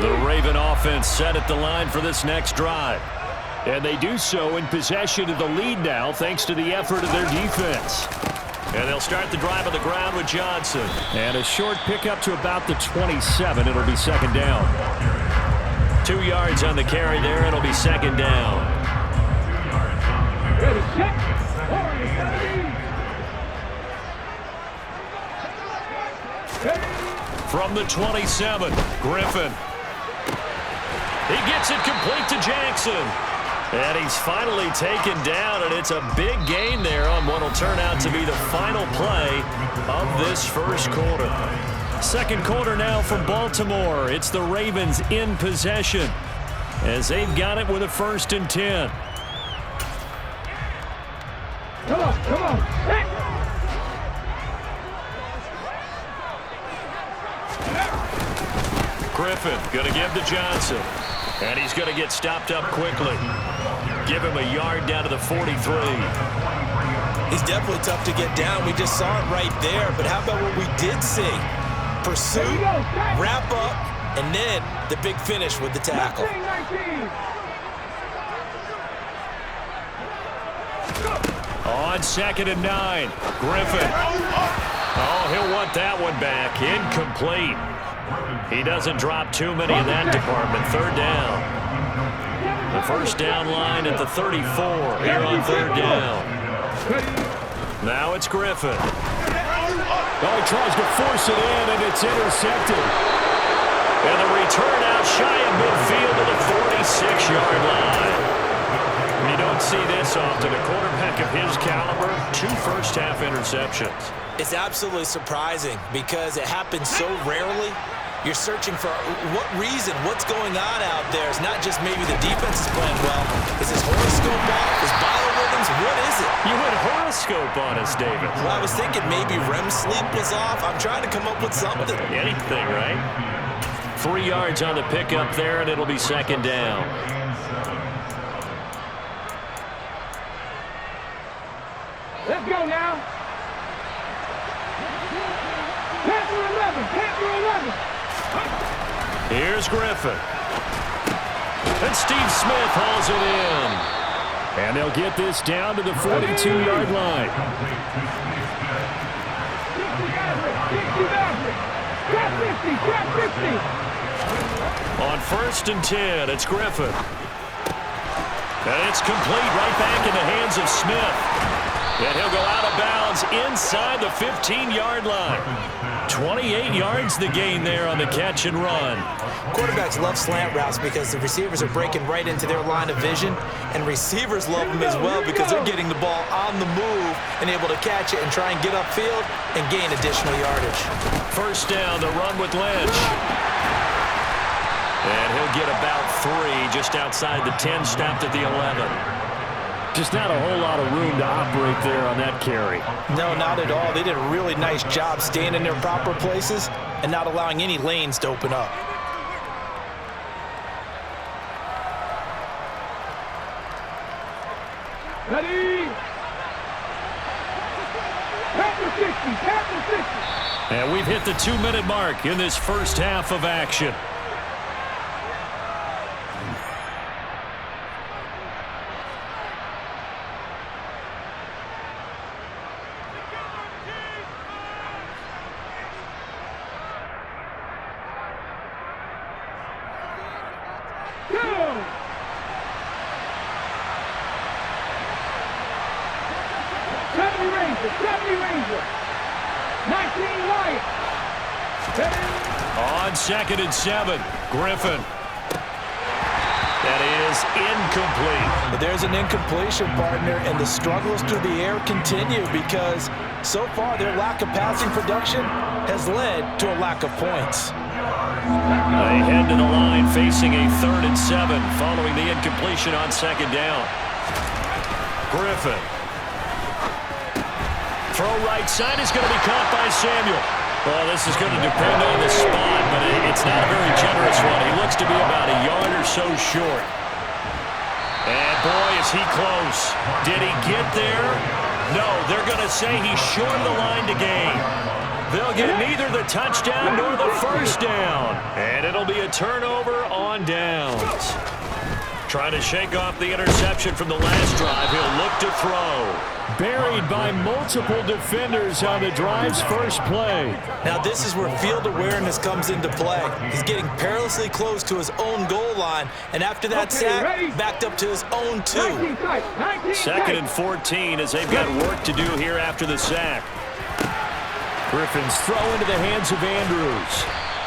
The Raven offense set at the line for this next drive. And they do so in possession of the lead now thanks to the effort of their defense. And they'll start the drive on the ground with Johnson. And a short pickup to about the 27. It'll be second down. 2 yards on the carry there. It'll be second down. From the 27, Griffin. He gets it complete to Jackson. And he's finally taken down, and it's a big gain there on what will turn out to be the final play of this first quarter. Second quarter now from Baltimore. It's the Ravens in possession as they've got it with a 1st and 10. Come on, come on. Hey. Griffin going to give to Johnson. And he's going to get stopped up quickly. Give him a yard down to the 43. He's definitely tough to get down. We just saw it right there. But how about what we did see? Pursuit, wrap up, and then the big finish with the tackle. 19. On 2nd and 9, Griffin. Oh, he'll want that one back. Incomplete. He doesn't drop too many in that department. 3rd down. The first down line at the 34 here on 3rd down. Now it's Griffin. Oh, he tries to force it in, and it's intercepted. And the return out shy of midfield to the 46-yard line. You don't see this often. A quarterback of his caliber, 2 first-half interceptions. It's absolutely surprising because it happens so rarely. You're searching for what reason, what's going on out there. It's not just maybe the defense is playing well. Is his horoscope off? His biorhythms? What is it? You went horoscope on us, David. Well, I was thinking maybe REM sleep was off. I'm trying to come up with something. Anything, right? 3 yards on the pickup there, and it'll be second down. Let's go now. Panther 11, Panther 11. Here's Griffin. And Steve Smith hauls it in. And they'll get this down to the 42-yard line. On 1st and 10, it's Griffin. And it's complete right back in the hands of Smith. And he'll go out of bounds inside the 15-yard line. 28 yards the gain there on the catch and run. Quarterbacks love slant routes because the receivers are breaking right into their line of vision, and receivers love them as well because they're getting the ball on the move and able to catch it and try and get upfield and gain additional yardage. First down, the run with Lynch. And he'll get about 3 just outside the 10, stopped at the 11. Just not a whole lot of room to operate there on that carry. No, not at all. They did a really nice job staying in their proper places and not allowing any lanes to open up. Ready? Panther 60, Panther 60. And we've hit the 2-minute mark in this first half of action. On 2nd and 7, Griffin. That is incomplete. But there's an incompletion, partner, and the struggles through the air continue because so far their lack of passing production has led to a lack of points. They head to the line facing a 3rd and 7 following the incompletion on 2nd down. Griffin. Throw right side is going to be caught by Samuel. Well, this is going to depend on the spot, but it's not a very generous one. He looks to be about a yard or so short. And boy, is he close. Did he get there? No, they're going to say he's short of the line to gain. They'll get neither the touchdown nor the first down. And it'll be a turnover on downs. Trying to shake off the interception from the last drive. He'll look to throw. Buried by multiple defenders on the drive's first play. Now this is where field awareness comes into play. He's getting perilously close to his own goal line, and after that sack, backed up to his own 2. Second and 14 as they've got work to do here after the sack. Griffin's throw into the hands of Andrews.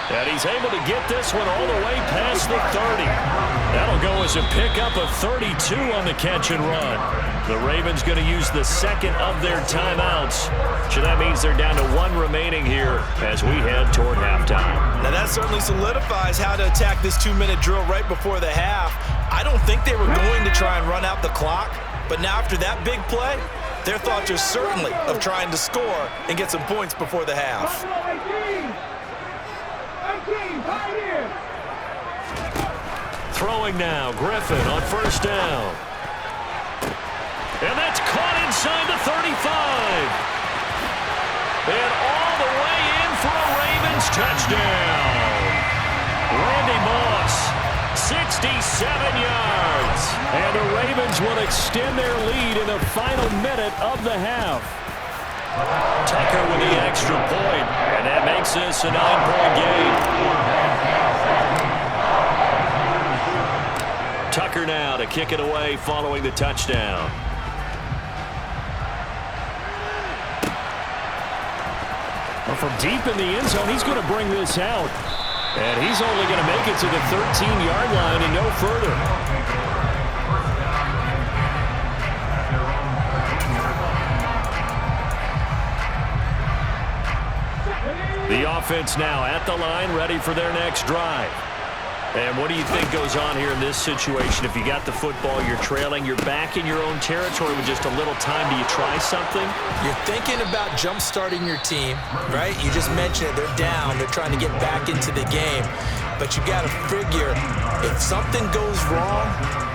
And he's able to get this one all the way past the 30. That'll go as a pickup of 32 on the catch and run. The Ravens going to use the second of their timeouts. So that means they're down to 1 remaining here as we head toward halftime. Now that certainly solidifies how to attack this 2-minute drill right before the half. I don't think they were going to try and run out the clock, but now after that big play, their thoughts are certainly of trying to score and get some points before the half. Throwing now, Griffin on first down. And that's caught inside the 35. And all the way in for a Ravens touchdown. Randy Moss, 67 yards. And the Ravens will extend their lead in the final minute of the half. Tucker with the extra point, and that makes this a 9-point game. Tucker now to kick it away following the touchdown. Well, from deep in the end zone, he's going to bring this out. And he's only going to make it to the 13-yard line and no further. The offense now at the line, ready for their next drive. And what do you think goes on here in this situation? If you got the football, you're trailing, you're back in your own territory with just a little time. Do you try something? You're thinking about jump-starting your team, right? You just mentioned it. They're down. They're trying to get back into the game. But you got to figure, if something goes wrong,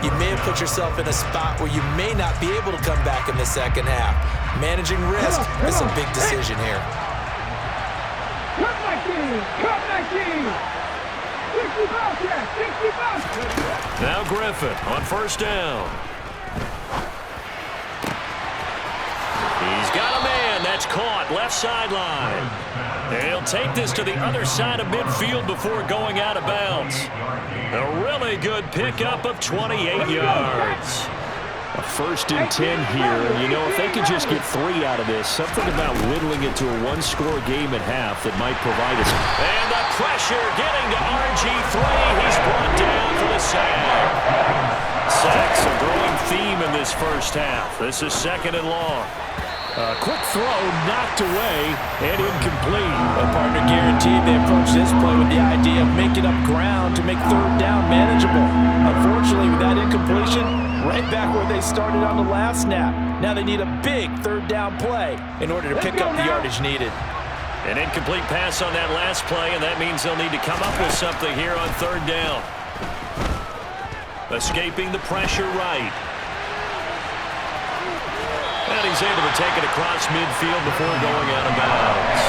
you may have put yourself in a spot where you may not be able to come back in the second half. Managing risk is a big decision here. Cut my team! Cut my team! 65, Jack! 65! Now Griffin on first down. He's got a man. That's caught. Left sideline. And he'll take this to the other side of midfield before going out of bounds. A really good pickup of 28 yards. A 1st and 10 here. You know, if they could just get 3 out of this, something about whittling it to a 1-score game at half that might provide us. And the pressure getting to RG3. He's brought down for the sack. Sacks a growing theme in this first half. This is 2nd and long. A quick throw knocked away and incomplete. A partner guaranteed they approached this play with the idea of making up ground to make 3rd down manageable. Unfortunately, with that incompletion, right back where they started on the last snap. Now they need a big 3rd down play in order to pick up the yardage needed. An incomplete pass on that last play, and that means they'll need to come up with something here on 3rd down. Escaping the pressure right. And he's able to take it across midfield before going out of bounds.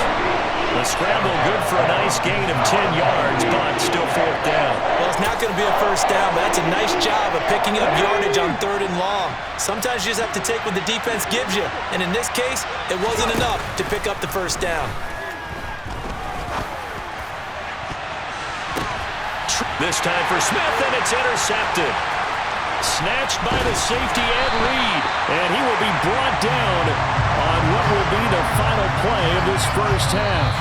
The scramble good for a nice gain of 10 yards, but still 4th down. Well, it's not going to be a first down, but that's a nice job of picking up yardage on 3rd and long. Sometimes you just have to take what the defense gives you, and in this case, it wasn't enough to pick up the first down. This time for Smith, and it's intercepted. Snatched by the safety Ed Reed, and he will be brought down on what will be the final play of this first half.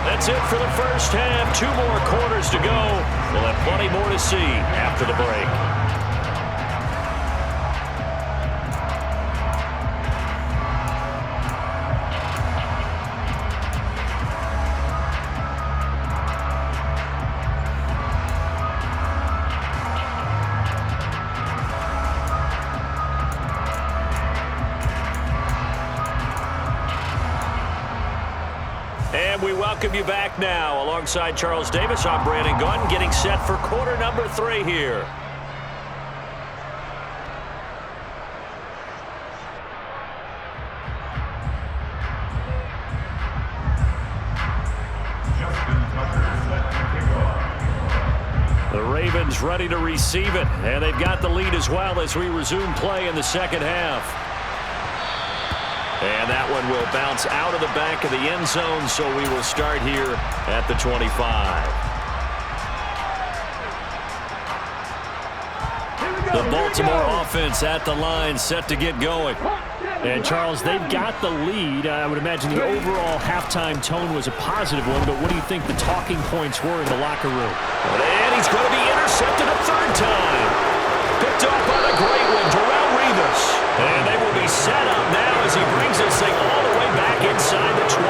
That's it for the first half. 2 more quarters to go. We'll have plenty more to see after the break. And we welcome you back now. Alongside Charles Davis, I'm Brandon Gunn, getting set for quarter number 3 here. The Ravens ready to receive it, and they've got the lead as well as we resume play in the second half. And that one will bounce out of the back of the end zone, so we will start here at the 25. The Baltimore offense at the line, set to get going. And, Charles, they've got the lead. I would imagine the overall halftime tone was a positive one, but what do you think the talking points were in the locker room? And he's going to be intercepted a third time. Picked off by the great one, Darrelle Revis. And they will be set up now as he brings this thing all the way back inside the 20.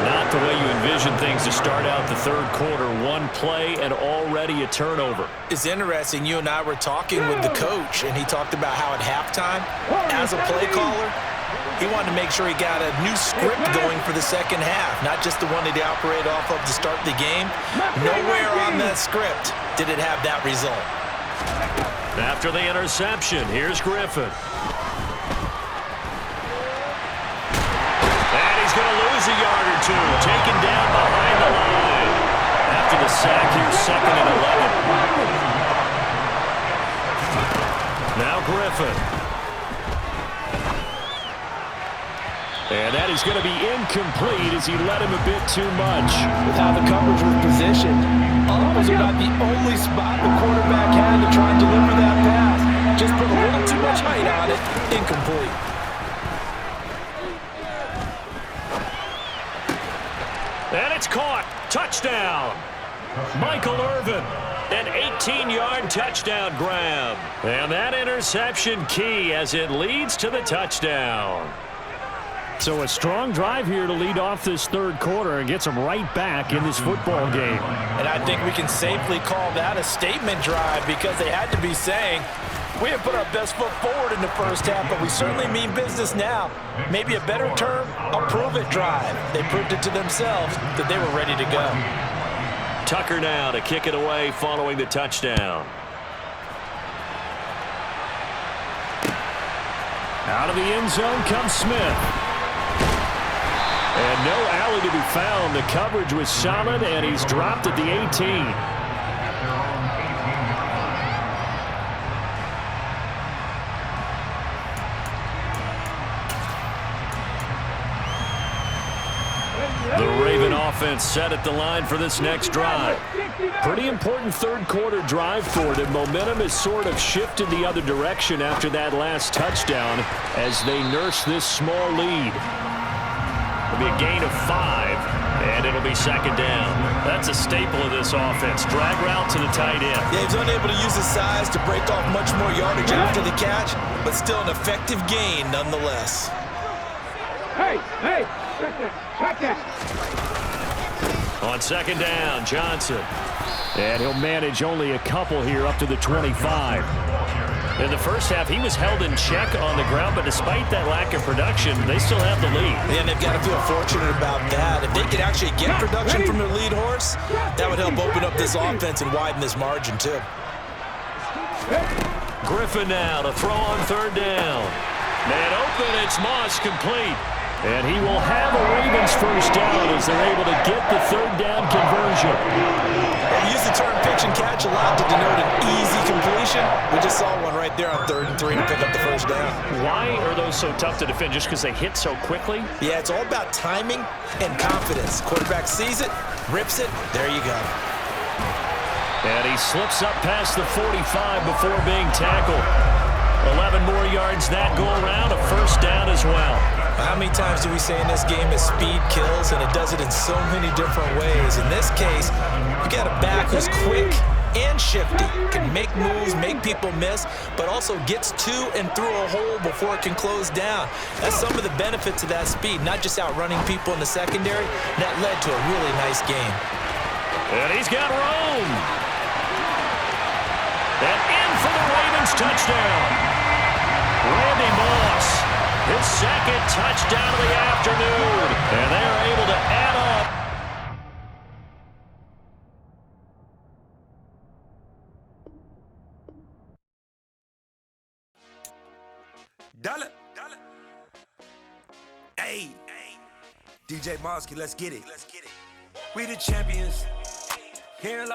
Not the way you envision things to start out the third quarter. One play and already a turnover. It's interesting. You and I were talking with the coach, and he talked about how at halftime, as a play caller, he wanted to make sure he got a new script going for the second half, not just the one that he operated off of to start the game. Nowhere on that script did it have that result. After the interception, here's Griffin. And he's going to lose a yard or two, taken down behind the line. After the sack, here's 2nd and 11. Now Griffin. And that is going to be incomplete as he led him a bit too much. With how the coverage was positioned, up was about the only spot the quarterback had to try and deliver that pass. Just put a little too much height on it. Incomplete. And it's caught. Touchdown. Michael Irvin. An 18-yard touchdown grab. And that interception key as it leads to the touchdown. So a strong drive here to lead off this third quarter and gets them right back in this football game. And I think we can safely call that a statement drive because they had to be saying, we have put our best foot forward in the first half, but we certainly mean business now. Maybe a better term, a prove-it drive. They proved it to themselves that they were ready to go. Tucker now to kick it away following the touchdown. Out of the end zone comes Smith. And no alley to be found. The coverage was solid, and he's dropped at the 18. The Raven offense set at the line for this next drive. Pretty important third quarter drive for them. Momentum has sort of shifted the other direction after that last touchdown as they nurse this small lead. It'll be a gain of 5, and it'll be 2nd down. That's a staple of this offense. Drag route to the tight end. Yeah, he was unable to use his size to break off much more yardage after the catch, but still an effective gain nonetheless. Hey, check that. On 2nd down, Johnson. And he'll manage only a couple here up to the 25. In the first half, he was held in check on the ground, but despite that lack of production, they still have the lead. And they've got to feel fortunate about that. If they could actually get production from their lead horse, that would help open up this offense and widen this margin, too. Griffin now to throw on 3rd down. Man open, it's Moss complete. And he will have a Ravens first down as they're able to get the 3rd down conversion. We use the term pitch and catch a lot to denote an easy completion. We just saw one right there on 3rd and 3 to pick up the first down. Why are those so tough to defend? Just because they hit so quickly? Yeah, it's all about timing and confidence. Quarterback sees it, rips it, there you go. And he slips up past the 45 before being tackled. 11 more yards that go around, a first down as well. How many times do we say in this game that speed kills, and it does it in so many different ways? In this case, you got a back who's quick and shifty, can make moves, make people miss, but also gets to and through a hole before it can close down. That's some of the benefits of that speed, not just outrunning people in the secondary. That led to a really nice game. And he's got room. And in for the Ravens touchdown. Randy Moss, his 2nd touchdown of the afternoon. And they're able to add up. Dollar. Hey. DJ Mosky, let's get it. We the champions. Here in